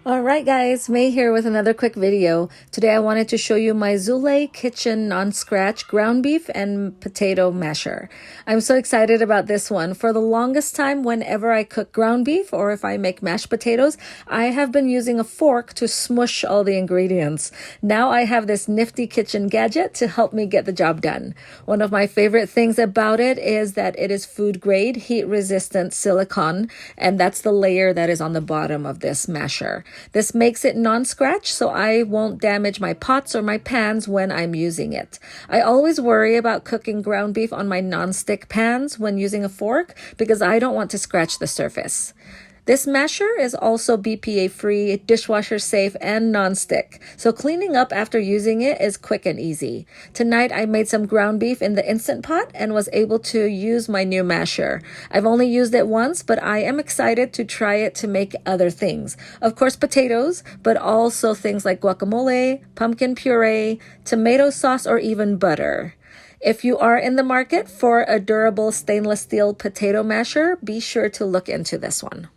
All right, guys, May here with another quick video. Today I wanted to show you my Zulay kitchen non-scratch ground beef and potato masher. I'm so excited about this one. For the longest time, whenever I cook ground beef or if I make mashed potatoes, I have been using a fork to smush all the ingredients. Now I have this nifty kitchen gadget to help me get the job done. One of my favorite things about it is that it is food grade, heat resistant silicone, and that's the layer that is on the bottom of this masher. This makes it non-scratch, so I won't damage my pots or my pans when I'm using it. I always worry about cooking ground beef on my non-stick pans when using a fork because I don't want to scratch the surface. This masher is also BPA-free, dishwasher safe, and non-stick, so cleaning up after using it is quick and easy. Tonight I made some ground beef in the Instant Pot and was able to use my new masher. I've only used it once, but I am excited to try it to make other things. Of course, potatoes, but also things like guacamole, pumpkin puree, tomato sauce, or even butter. If you are in the market for a durable stainless steel potato masher, be sure to look into this one.